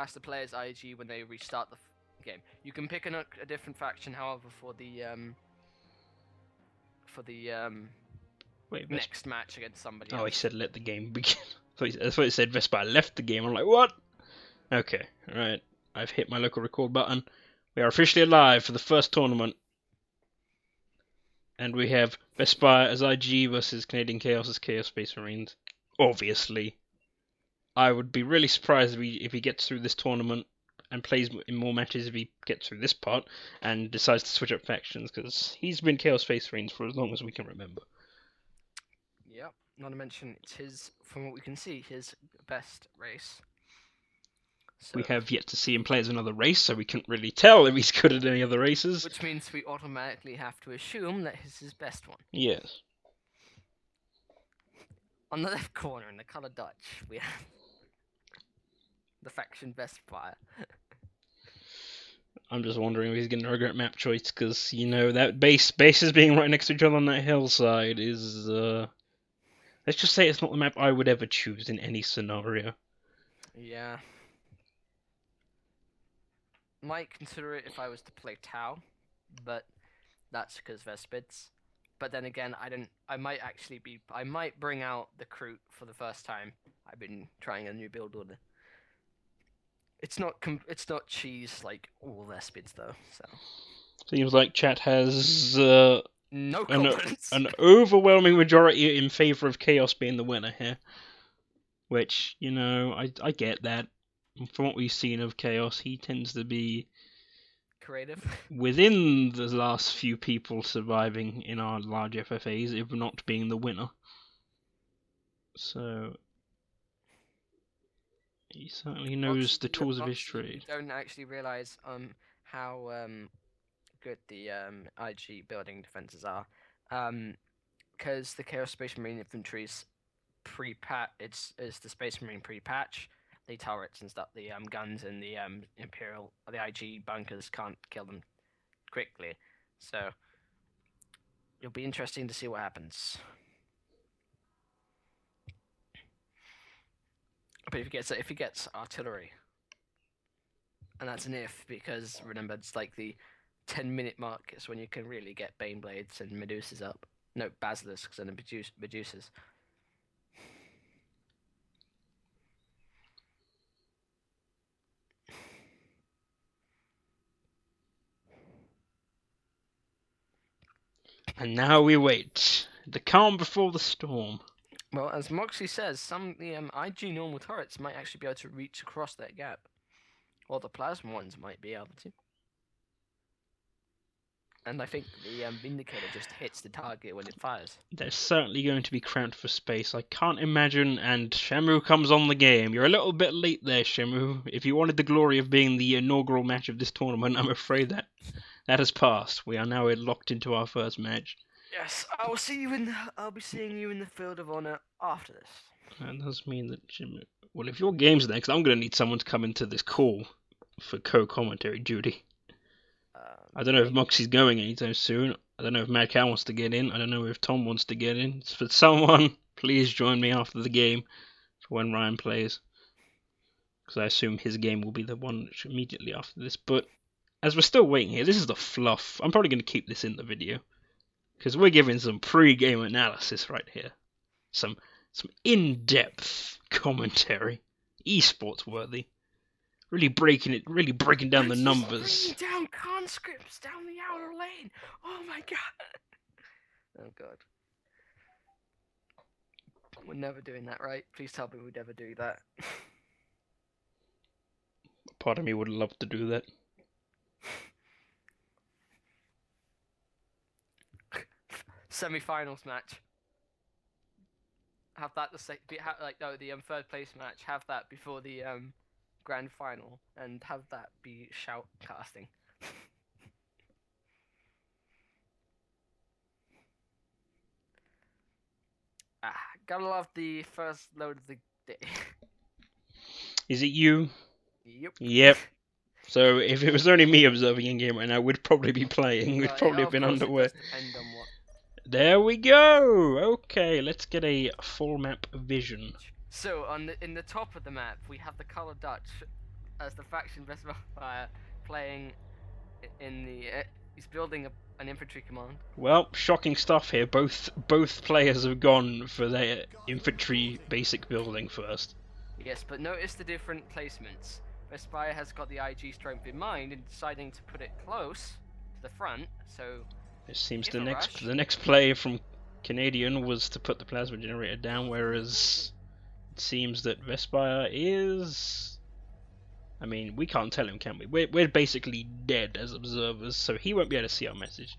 bypass the player's IG when they restart the game. You can pick a different faction, however, for the Wait, next match against somebody Oh, else. he said let the game begin. That's what it said. Vespire left the game. I'm like, what? Okay, alright. I've hit my local record button. We are officially alive for the first tournament. And we have Vespire as IG versus Canadian Chaos as Chaos Space Marines. Obviously. I would be really surprised if he gets through this tournament and plays in more matches if he gets through this part and decides to switch up factions, because he's been Chaos Space Marines for as long as we can remember. Yep, not to mention it's his, from what we can see, his best race. So, we have yet to see him play as another race, so we can't really tell if he's good at any other races. Which means we automatically have to assume that he's his best one. Yes. On the left corner in the colour Dutch, we have the faction Vespire. I'm just wondering if he's going to regret map choice, because, you know, that bases being right next to each other on that hillside is, let's just say it's not the map I would ever choose in any scenario. Yeah. Might consider it if I was to play Tau, but that's because Vespids. But then again, I might bring out the Kroot for the first time. I've been trying a new build order. It's not cheese like all Vespids though, so. Seems like chat has no confidence. an overwhelming majority in favour of Chaos being the winner here. Which, you know, I get that. From what we've seen of Chaos, he tends to be creative within the last few people surviving in our large FFAs, if not being the winner. So he certainly knows the tools of his trade. You don't actually realise how good the IG building defences are, because the Chaos Space Marine infantry's pre-patch. It's the Space Marine pre-patch. The turrets and stuff, the guns and the the IG bunkers can't kill them quickly, so it'll be interesting to see what happens. But if he gets artillery, and that's an if, because remember it's like the 10-minute mark is when you can really get Bane Blades and Medusas up. No, Basilisks and Medusas. And now we wait. The calm before the storm. Well, as Moxie says, some of the IG normal turrets might actually be able to reach across that gap. Or the plasma ones might be able to. And I think the Vindicator just hits the target when it fires. They're certainly going to be cramped for space. I can't imagine, and Shamu comes on the game. You're a little bit late there, Shamu. If you wanted the glory of being the inaugural match of this tournament, I'm afraid that has passed. We are now locked into our first match. Yes, I'll be seeing you in the field of honor after this. That does mean that Shamu... Well, if your game's there, because I'm going to need someone to come into this call for co-commentary duty. I don't know if Moxie's going anytime soon. I don't know if Mad Cow wants to get in. I don't know if Tom wants to get in. For someone, please join me after the game for when Ryan plays. Because I assume his game will be the one immediately after this. But as we're still waiting here, this is the fluff. I'm probably going to keep this in the video. Because we're giving some pre-game analysis right here. Some in-depth commentary. Esports worthy. Really breaking down the numbers. Bringing down conscripts down the outer lane. Oh my god. Oh god. We're never doing that, right? Please tell me we'd never do that. Part of me would love to do that. Semi-finals match. Have that the third place match. Have that before the grand final, and have that be shout casting. Gotta love the first load of the day. Is it you? Yep. Yep. So if it was only me observing in game right now, we'd probably be playing. We'd probably have been underway. There we go. Okay, let's get a full map vision. So in the top of the map we have the color Dutch as the faction Vespire playing in the. He's building an infantry command. Well, shocking stuff here. Both players have gone for their infantry basic building first. Yes, but notice the different placements. Vespire has got the IG strength in mind and deciding to put it close to the front. So it seems the next play from Canadian was to put the plasma generator down, whereas it seems that Vespire is. I mean, we can't tell him, can we? We're basically dead as observers, so he won't be able to see our message.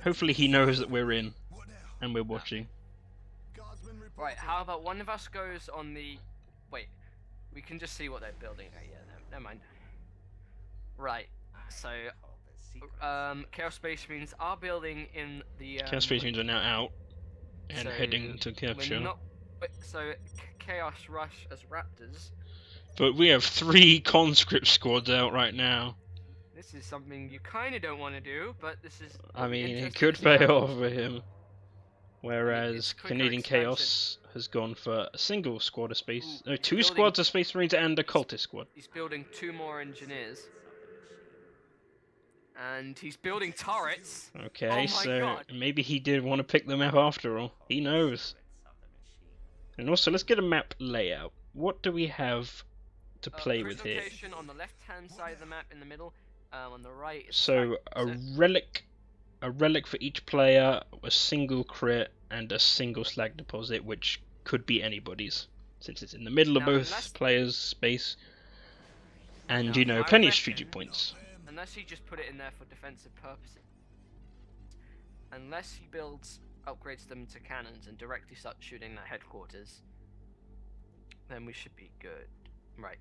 Hopefully he knows that we're in and we're watching. Right, how about one of us goes on the... Wait, we can just see what they're building. Oh, yeah, no, never mind. Right, so... Chaos Space Marines are building in the... Chaos Space Marines are now out and so heading to capture. So, Chaos Rush as Raptors. But we have 3 conscript squads out right now. This is something you kind of don't want to do, but this is... I mean, it could pay off for him. Whereas Canadian expansion. Chaos has gone for a single squad of space... No, 2 squads of Space Marines and a cultist squad. He's building 2 more engineers. And he's building turrets. Okay, so maybe he did want to pick them up after all. He knows. And also, let's get a map layout. What do we have to play with here? Location on the left-hand side of the map in the middle. On the right. So a relic for each player, a single crit, and a single slag deposit, which could be anybody's, since it's in the middle of both players' space. And you know, plenty of strategic points. Unless he just put it in there for defensive purposes. Unless he upgrades them to cannons and directly starts shooting at headquarters, then we should be good. Right,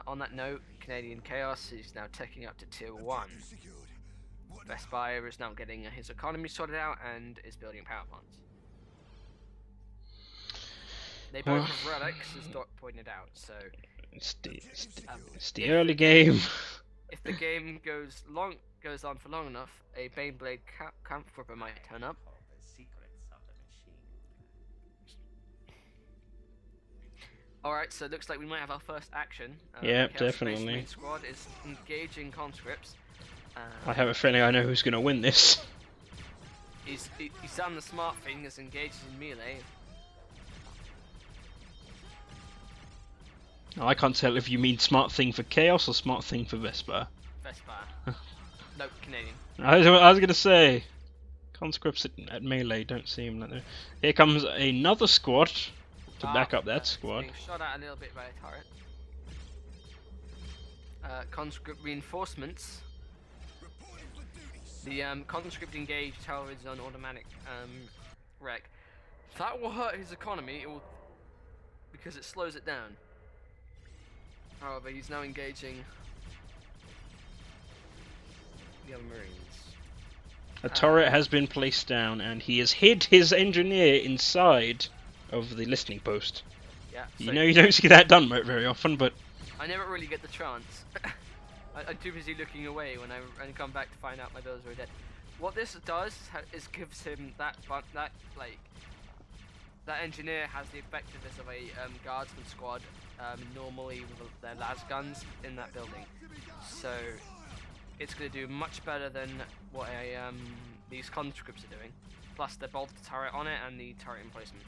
on that note, Canadian Chaos is now taking up to tier 1. Vespire is now getting his economy sorted out and is building power plants. They both have relics, as Doc pointed out, so... It's the early game. If the game goes on for long enough, a Baneblade Kampfgruppe might turn up. Alright, so it looks like we might have our first action. Yeah, Chaos definitely. Space Marine squad is engaging conscripts. I have a feeling I know who's going to win this. He's done the smart thing, is engaged in melee. Now, I can't tell if you mean smart thing for Chaos or smart thing for Vespire. Vespire. No, Canadian. I was going to say, conscripts at melee don't seem like they're... Here comes another squad to back up that squad. Being shot at a little bit by a turret. Conscript reinforcements. The conscript engaged, however, is on automatic wreck. That will hurt his economy. It will, because it slows it down. However, he's now engaging the other Marines. A turret has been placed down, and he has hid his engineer inside of the listening post. Yeah. So you know, you don't see that done very often, but I never really get the chance. I'm too busy looking away when I come back to find out my builders are dead. What this does is gives him that engineer has the effectiveness of a guardsman squad normally with their las guns in that building. So it's going to do much better than what these conscripts are doing. Plus they bolt the turret on it and the turret emplacement.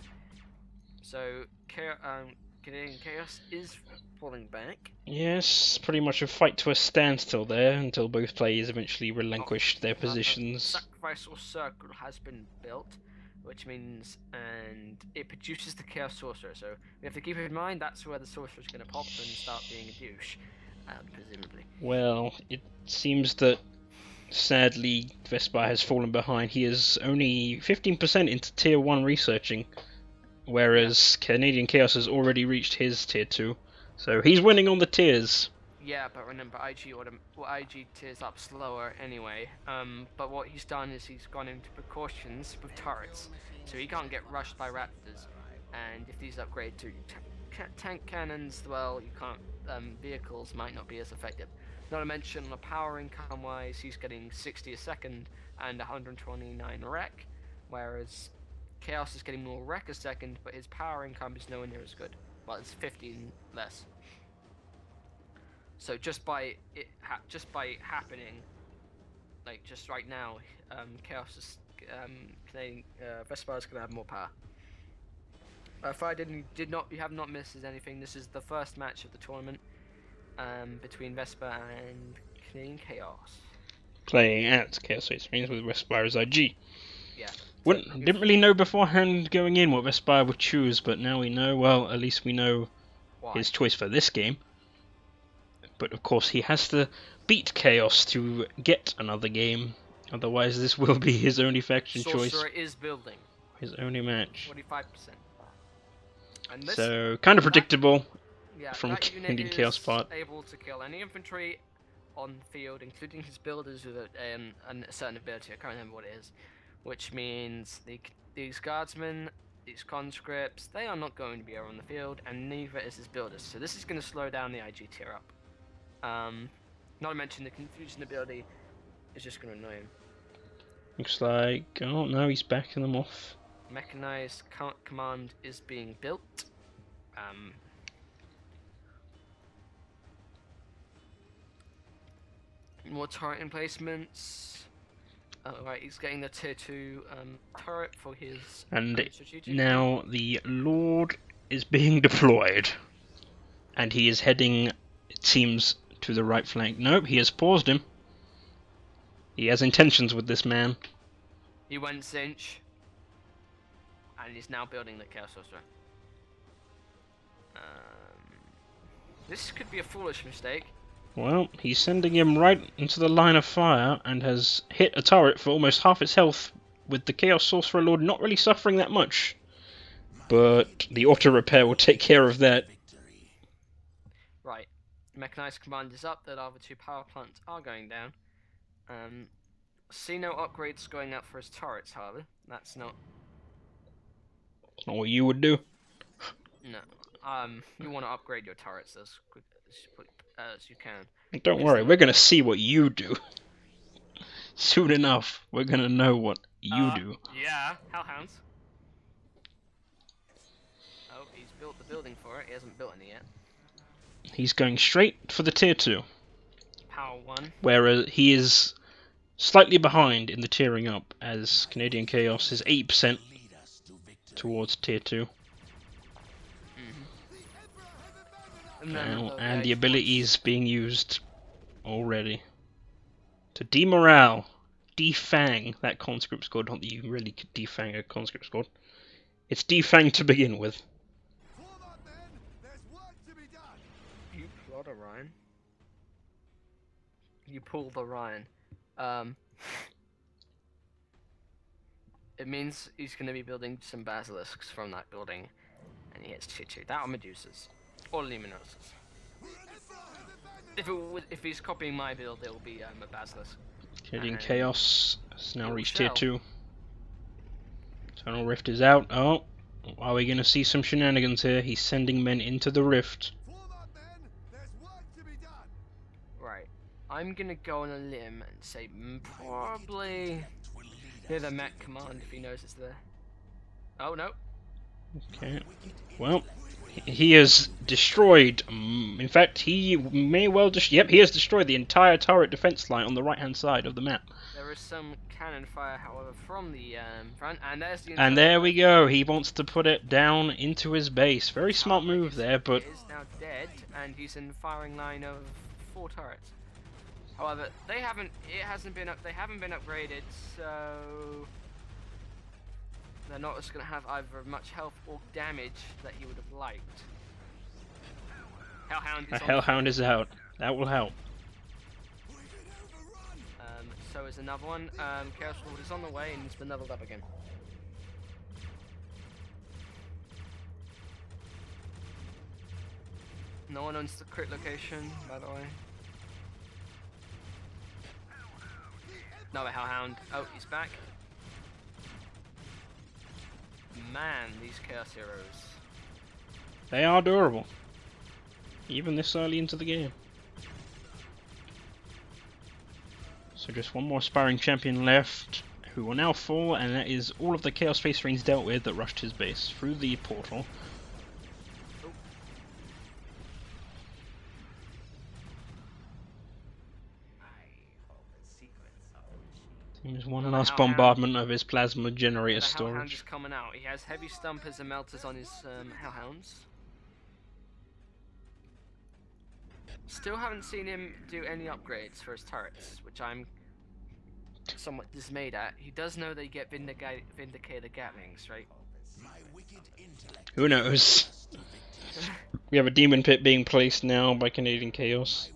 So Canadian Chaos is falling back. Yes, pretty much a fight to a standstill there until both players eventually relinquished their positions. Sacrificial circle has been built, which means, and it produces the Chaos Sorcerer, so we have to keep in mind that's where the Sorcerer is going to pop and start being a douche, presumably. Well, it seems that sadly Vespire has fallen behind. He is only 15% into tier 1 researching, whereas Canadian Chaos has already reached his tier 2, so he's winning on the tiers. Yeah, but remember, IG tiers up slower anyway. But what he's done is he's gone into precautions with turrets, so he can't get rushed by raptors. And if these upgrade to tank cannons, well, you can't. Vehicles might not be as effective. Not to mention, on the power income wise, he's getting 60 a second and 129 wreck, whereas Chaos is getting more wreck a second, but his power income is nowhere near as good. Well, it's 15 less. So just by just by happening, like just right now, Chaos is Canadian Vespire is gonna have more power. If I did not you have not missed anything, this is the first match of the tournament between Vesper and Canadian Chaos. Playing at Chaos Space Marines with Vespire's IG. Yeah. So Didn't really know beforehand going in what Vespire would choose, but now we know. Well, at least we know his choice for this game. But of course, he has to beat Chaos to get another game. Otherwise, this will be his only faction choice. Sorcerer is building. His only match. 45%. And this, so kind of predictable from that unit Canadian Chaos part. Able to kill any infantry on the field, including his builders with a certain ability. I can't remember what it is. Which means these guardsmen, these conscripts, they are not going to be on the field, and neither is his builders. So this is going to slow down the IG tier up. Not to mention the confusion ability is just going to annoy him. Looks like, oh no, he's backing them off. Mechanized command is being built. More turret emplacements. Right, he's getting the tier 2 turret for his. And now the Lord is being deployed. And he is heading, it seems, to the right flank. Nope, he has paused him. He has intentions with this man. He went cinch. And he's now building the Chaos Sorcerer. This could be a foolish mistake. Well, he's sending him right into the line of fire and has hit a turret for almost half its health, with the Chaos Sorcerer Lord not really suffering that much. But the auto repair will take care of that. Right. Mechanized command is up, the other 2 power plants are going down. See no upgrades going out for his turrets, however. That's not what you would do. No. You want to upgrade your turrets as quick as you can. Don't worry, we're going to see what you do. Soon enough, we're going to know what you do. Yeah, Hellhounds. Oh, he's built the building for it. He hasn't built any yet. He's going straight for the tier 2. Power 1. Whereas he is slightly behind in the tiering up, as Canadian Chaos is 8% towards tier 2. And the abilities being used already to demorale, defang that conscript squad. Not that you really could defang a conscript squad. It's defang to begin with. You plot Orion. You pull the Orion. It means he's going to be building some basilisks from that building, and he hits tier 2. That are Medusas. Or Luminosas. If he's copying my build, it will be a Basilisk. Canadian Chaos has now reached tier 2. Eternal Rift is out. Oh, are we going to see some shenanigans here? He's sending men into the rift. Right. I'm going to go on a limb and say probably near the mech command if he knows it's there. Oh, no. Okay. Well, he has destroyed, in fact, he may well yep, he has destroyed the entire turret defense line on the right-hand side of the map. There is some cannon fire, however, from the front, and there's the... And there we go, he wants to put it down into his base. Very smart move there, but... He is now dead, and he's in firing line of 4 turrets. However, they haven't been upgraded, so... They're not just going to have either much health or damage that you would have liked. Hellhound is out. That will help. So is another one. Chaos Lord is on the way and he's been leveled up again. No one owns the crit location, by the way. Another Hellhound. Oh, he's back. Man, these Chaos Heroes. They are durable. Even this early into the game. So just one more sparring champion left, who will now fall, and that is all of the Chaos Space Marines dealt with that rushed his base through the portal. There's one last bombardment of his plasma generator the Hellhound storage. is coming out. He has heavy stumpers and melters on his Hellhounds. Still haven't seen him do any upgrades for his turrets, which I'm somewhat dismayed at. He does know they get Vindicator Gatlings, right? Who knows? We have a demon pit being placed now by Canadian Chaos,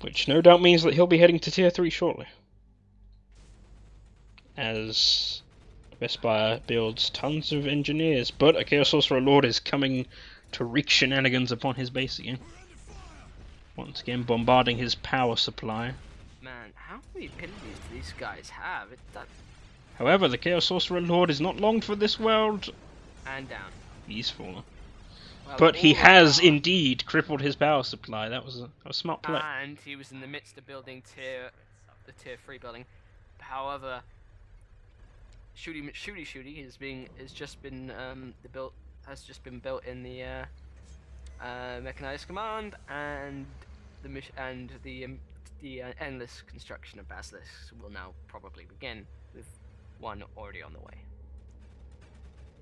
which no doubt means that he'll be heading to tier 3 shortly, as Vespire builds tons of engineers, but a Chaos Sorcerer Lord is coming to wreak shenanigans upon his base again. Once again bombarding his power supply. Man, how many abilities do these guys have? However, the Chaos Sorcerer Lord is not long for this world. And down. He's fallen. Well, but he has indeed crippled his power supply. That was a smart play. And he was in the midst of building the tier 3 building. However, Shooty has just been built in the mechanized command, and the endless construction of basilisks will now probably begin, with one already on the way.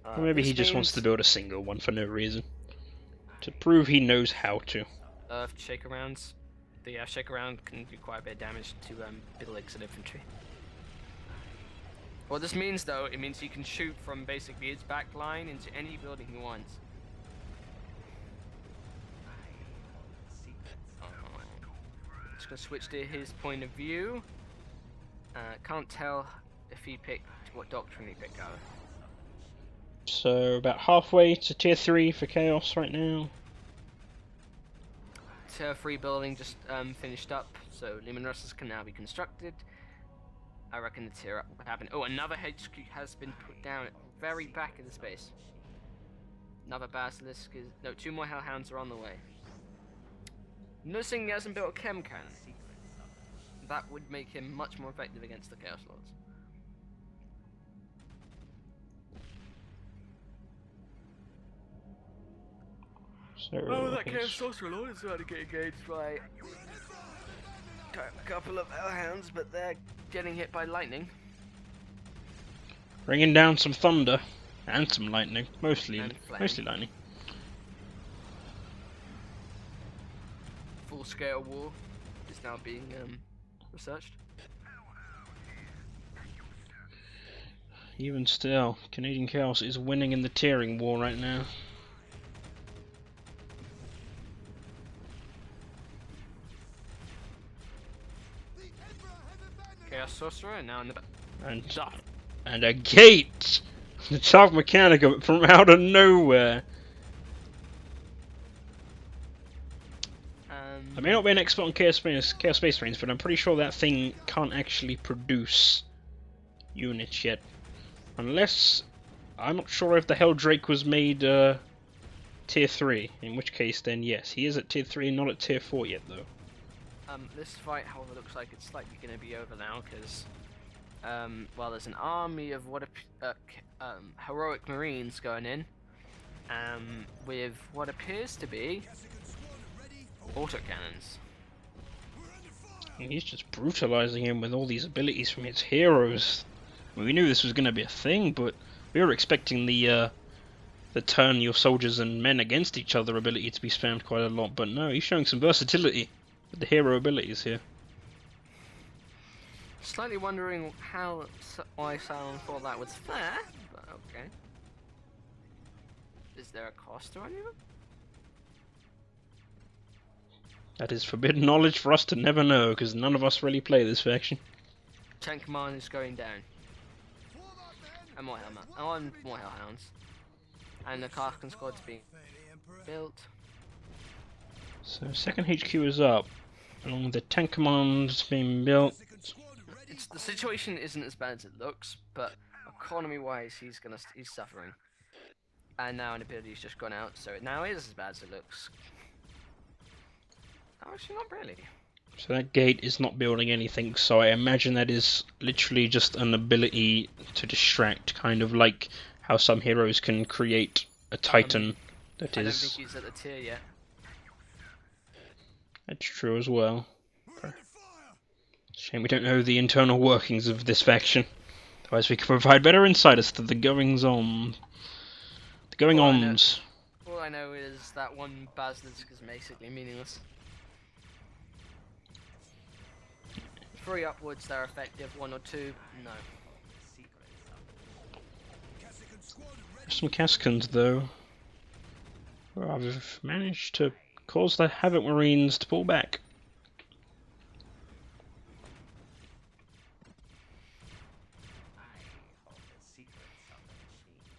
Or maybe he just wants to build a single one for no reason, to prove he knows how to. Shaker rounds. The shaker round can do quite a bit of damage to buildings and infantry. What this means, though, it means he can shoot from basically his back line into any building he wants. Just gonna switch to his point of view. Can't tell if he picked what doctrine he picked out. So about halfway to tier 3 for Chaos right now. Tier 3 building just finished up, so Lumen Rusters can now be constructed. I reckon the tier up will happen. Oh, another HQ has been put down at the very back of the space. Another Basilisk is... No, 2 more Hellhounds are on the way. Noticing he hasn't built a Chem Cannon. That would make him much more effective against the Chaos Lords. So that Chaos Sorcerer Lord is trying to get engaged by a couple of Hellhounds, but they're getting hit by lightning. Bringing down some thunder and some lightning, mostly lightning. Full-scale war is now being researched. Even still, Canadian Chaos is winning in the tiering war right now. Chaos Sorcerer now in the back. And a gate! The Dark Mechanica from out of nowhere! I may not be an expert on Chaos Space Marines, but I'm pretty sure that thing can't actually produce units yet. Unless... I'm not sure if the Helldrake was made tier 3, in which case then yes, he is at tier 3 and not at tier 4 yet though. This fight, however, looks like it's slightly going to be over now, because well, there's an army of heroic Marines going in, with what appears to be autocannons. And he's just brutalizing him with all these abilities from his heroes. We knew this was going to be a thing, but we were expecting the turn your soldiers and men against each other ability to be spammed quite a lot, but no, he's showing some versatility with the hero abilities here. Slightly wondering why Silent thought that was fair, but okay. Is there a cost to any of them? That is forbidden knowledge for us to never know, because none of us really play this faction. Tank command is going down. And more Hellhounds. And the Karkin squad's being built. So second HQ is up, along with the tank commands being built. The situation isn't as bad as it looks, but economy-wise, he's suffering. And now an ability's just gone out, so it now is as bad as it looks. Actually, not really. So that gate is not building anything, so I imagine that is literally just an ability to distract, kind of like how some heroes can create a Titan that is... I don't think he's at the tier yet. That's true as well. Shame we don't know the internal workings of this faction. Otherwise we could provide better insight as to the goings-on. The going-ons. All I know is that one basilisk is basically meaningless. 3 upwards, they're effective. 1 or 2, no. Some Cascans, though. Well, I've managed to cause the Havoc Marines to pull back.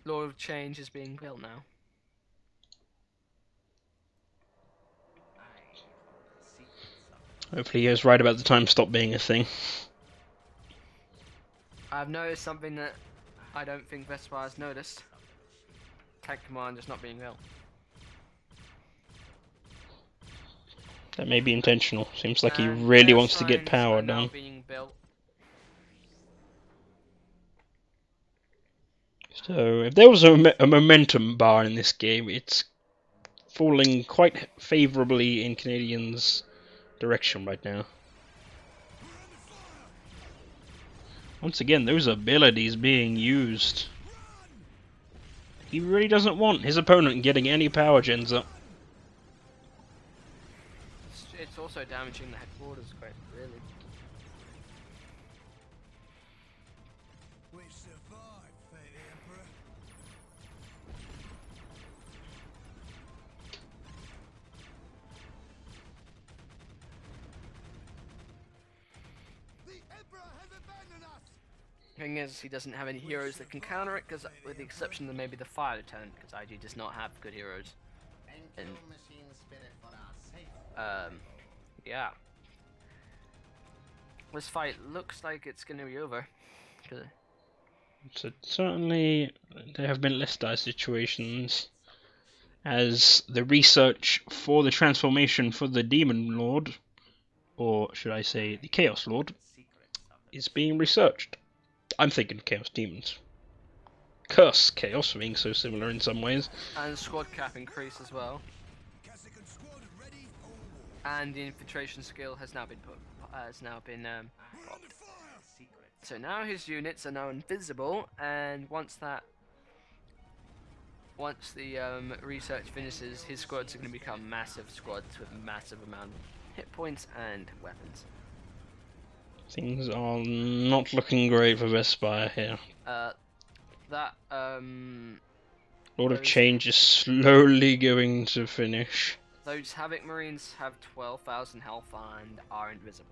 Lord of Change is being built now. Hopefully he was right about the time stop being a thing. I've noticed something that I don't think Vespire's noticed. Tank command just not being built. That may be intentional. Seems like he really wants to get power done. Now being built. So if there was a momentum bar in this game, it's falling quite favourably in Canadians' direction right now. Once again, those abilities being used. He really doesn't want his opponent getting any power gens up. It's also damaging the headquarters quite really. We survived, Fate Emperor. The Emperor has abandoned us. Thing is, he doesn't have any heroes that can counter it, because with the exception of maybe the Fire Lieutenant, because IG does not have good heroes. And yeah. This fight looks like it's going to be over. So certainly there have been less dire situations, as the research for the transformation for the Demon Lord, or should I say the Chaos Lord, is being researched. I'm thinking Chaos Demons. Curse Chaos being so similar in some ways. And squad cap increase as well. And the infiltration skill has now been popped. So now his units are now invisible, and once the research finishes, his squads are going to become massive squads with massive amount of hit points and weapons. Things are not looking great for Vespire here. Lord of Change is slowly going to finish. Those Havoc Marines have 12,000 health and are invisible.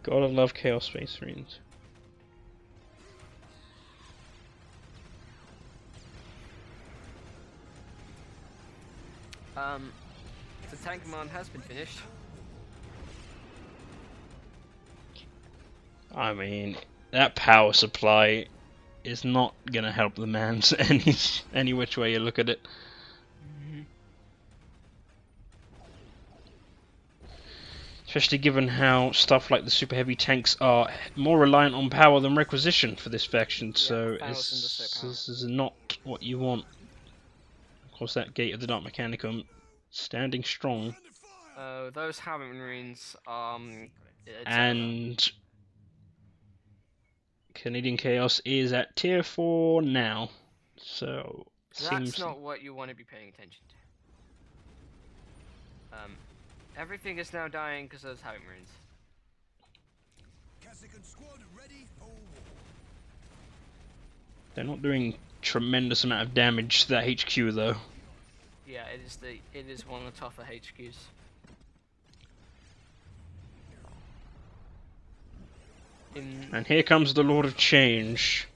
Gotta love Chaos Space Marines. The tank command has been finished. I mean, that power supply is not gonna help the man's any which way you look at it. Especially given how stuff like the super heavy tanks are more reliant on power than requisition for this faction, so this is not what you want. Of course, that Gate of the Dark Mechanicum standing strong. Those Havoc Marines, and Canadian Chaos is at tier 4 now, so that's not what you want to be paying attention to. Everything is now dying because of those Havoc Marines. They're not doing tremendous amount of damage to that HQ though. Yeah, it is one of the tougher HQs. And here comes the Lord of Change.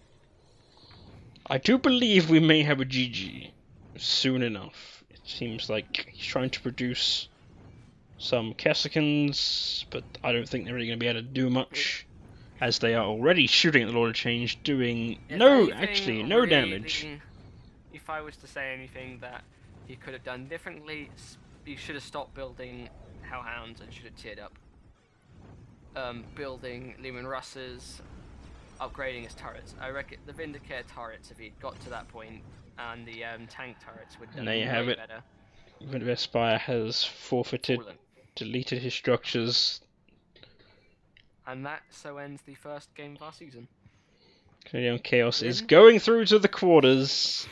I do believe we may have a GG soon enough. It seems like he's trying to produce some Cassicans, but I don't think they're really going to be able to do much, as they are already shooting at the Lord of Change, doing no damage. If I was to say anything that he could have done differently, he should have stopped building Hellhounds and should have tiered up. Building Lumen Russes, upgrading his turrets. I reckon the Vindicare turrets, if he'd got to that point, and the tank turrets would have done way better. Vespire has forfeited, Fallen. deleted his structures. And that so ends the first game of our season. Canadian Chaos is In? going through to the quarters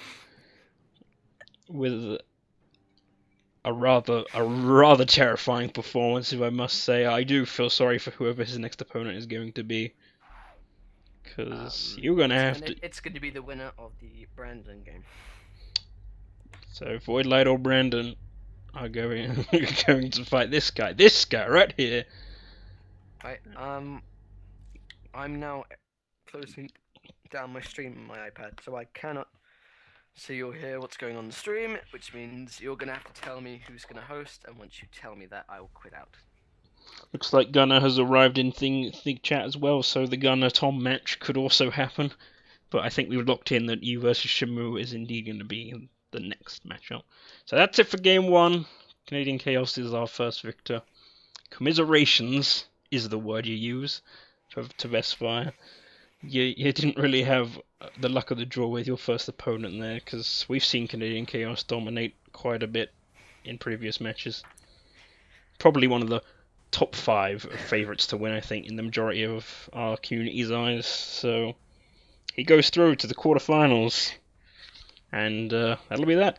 with a rather terrifying performance, if I must say. I do feel sorry for whoever his next opponent is going to be, because you're gonna have to. It's going to be the winner of the Brandon game. So Voidlight or Brandon are going going to fight this guy right here. Right. I'm now closing down my stream on my iPad, so I cannot see or hear what's going on the stream, which means you're gonna have to tell me who's gonna host, and once you tell me that, I will quit out. Looks like Gunner has arrived in Think chat as well, so the Gunner Tom match could also happen. But I think we've locked in that you versus Shamu is indeed going to be the next matchup. So that's it for game 1. Canadian Chaos is our first victor. Commiserations is the word you use to Vespire. You didn't really have the luck of the draw with your first opponent there, because we've seen Canadian Chaos dominate quite a bit in previous matches. Probably one of the top 5 favourites to win, I think, in the majority of our community's eyes. So he goes through to the quarterfinals, and that'll be that.